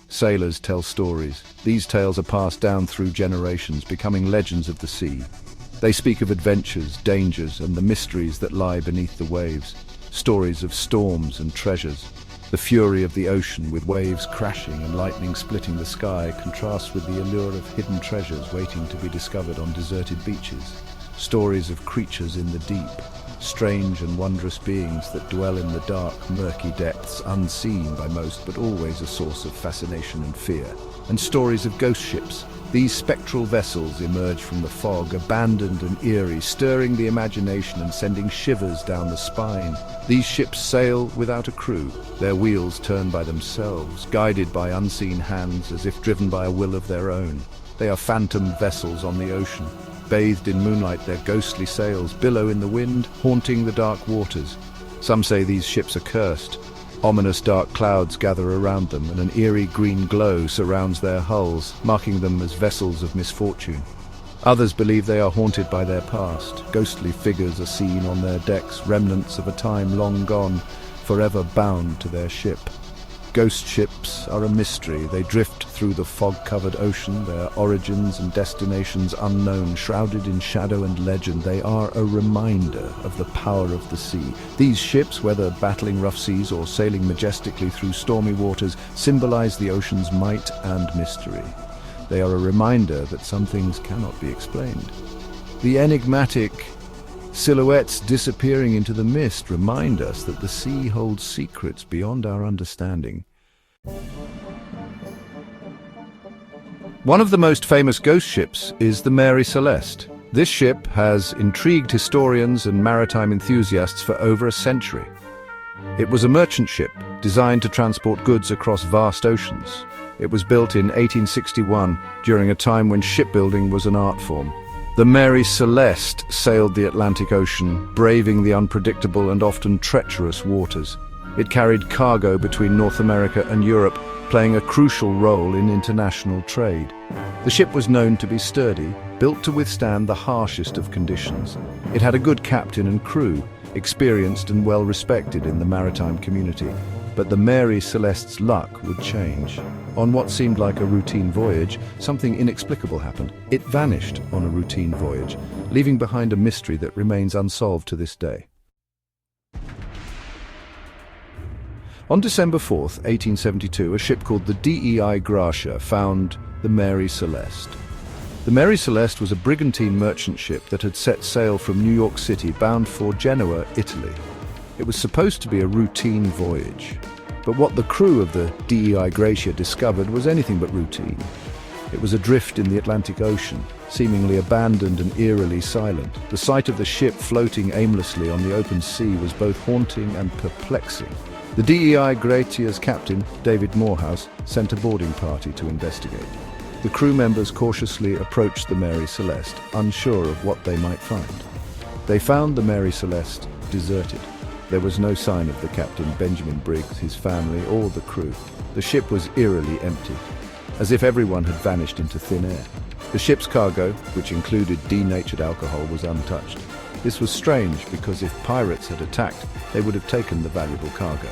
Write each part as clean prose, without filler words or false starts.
Sailors tell stories. These tales are passed down through generations, becoming legends of the sea. They speak of adventures, dangers, and the mysteries that lie beneath the waves. Stories of storms and treasures. The fury of the ocean, with waves crashing and lightning splitting the sky, contrasts with the allure of hidden treasures waiting to be discovered on deserted beaches. Stories of creatures in the deep, strange and wondrous beings that dwell in the dark, murky depths, unseen by most but always a source of fascination and fear. And stories of ghost ships. These spectral vessels emerge from the fog, abandoned and eerie, stirring the imagination and sending shivers down the spine. These ships sail without a crew. Their wheels turn by themselves, guided by unseen hands as if driven by a will of their own. They are phantom vessels on the ocean. Bathed in moonlight, their ghostly sails billow in the wind, haunting the dark waters. Some say these ships are cursed. Ominous dark clouds gather around them, and an eerie green glow surrounds their hulls, marking them as vessels of misfortune. Others believe they are haunted by their past. Ghostly figures are seen on their decks, remnants of a time long gone, forever bound to their ship. Ghost ships are a mystery. They drift through the fog-covered ocean, their origins and destinations unknown, shrouded in shadow and legend. They are a reminder of the power of the sea. These ships, whether battling rough seas or sailing majestically through stormy waters, symbolize the ocean's might and mystery. They are a reminder that some things cannot be explained. The enigmatic silhouettes disappearing into the mist remind us that the sea holds secrets beyond our understanding. One of the most famous ghost ships is the Mary Celeste. This ship has intrigued historians and maritime enthusiasts for over a century. It was a merchant ship designed to transport goods across vast oceans. It was built in 1861 during a time when shipbuilding was an art form. The Mary Celeste sailed the Atlantic Ocean, braving the unpredictable and often treacherous waters. It carried cargo between North America and Europe, playing a crucial role in international trade. The ship was known to be sturdy, built to withstand the harshest of conditions. It had a good captain and crew, experienced and well respected in the maritime community. But the Mary Celeste's luck would change. On what seemed like a routine voyage, something inexplicable happened. It vanished on a routine voyage, leaving behind a mystery that remains unsolved to this day. On December 4th, 1872, a ship called the DEI Gracia found the Mary Celeste. The Mary Celeste was a brigantine merchant ship that had set sail from New York City bound for Genoa, Italy. It was supposed to be a routine voyage, but what the crew of the DEI Gracia discovered was anything but routine. It was adrift in the Atlantic Ocean, seemingly abandoned and eerily silent. The sight of the ship floating aimlessly on the open sea was both haunting and perplexing. The DEI Gracia's captain, David Morehouse, sent a boarding party to investigate. The crew members cautiously approached the Mary Celeste, unsure of what they might find. They found the Mary Celeste deserted. There was no sign of the captain, Benjamin Briggs, his family, or the crew. The ship was eerily empty, as if everyone had vanished into thin air. The ship's cargo, which included denatured alcohol, was untouched. This was strange because if pirates had attacked, they would have taken the valuable cargo.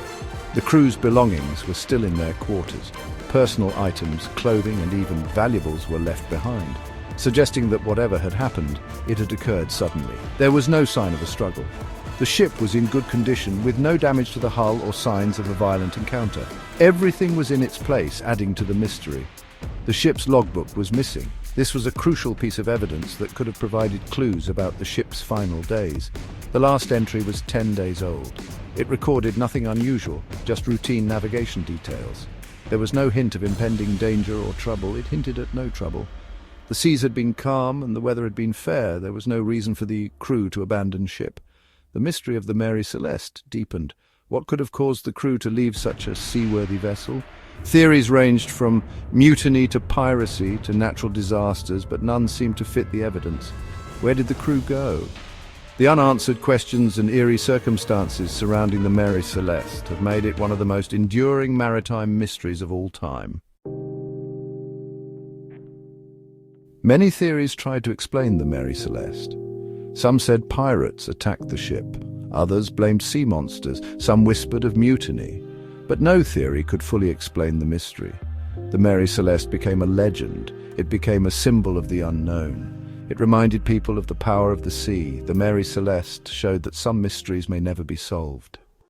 The crew's belongings were still in their quarters. Personal items, clothing, and even valuables were left behind, suggesting that whatever had happened, it had occurred suddenly. There was no sign of a struggle. The ship was in good condition, with no damage to the hull or signs of a violent encounter. Everything was in its place, adding to the mystery. The ship's logbook was missing. This was a crucial piece of evidence that could have provided clues about the ship's final days. The last entry was 10 days old. It recorded nothing unusual, just routine navigation details. There was no hint of impending danger or trouble. It hinted at no trouble. The seas had been calm and the weather had been fair. There was no reason for the crew to abandon ship. The mystery of the Mary Celeste deepened. What could have caused the crew to leave such a seaworthy vessel? Theories ranged from mutiny to piracy to natural disasters, but none seemed to fit the evidence. Where did the crew go? The unanswered questions and eerie circumstances surrounding the Mary Celeste have made it one of the most enduring maritime mysteries of all time. Many theories tried to explain the Mary Celeste. Some said pirates attacked the ship. Others blamed sea monsters. Some whispered of mutiny. But no theory could fully explain the mystery. the Mary Celeste became a legend. It became a symbol of the unknown. It reminded people of the power of the sea. The Mary Celeste showed that some mysteries may never be solved.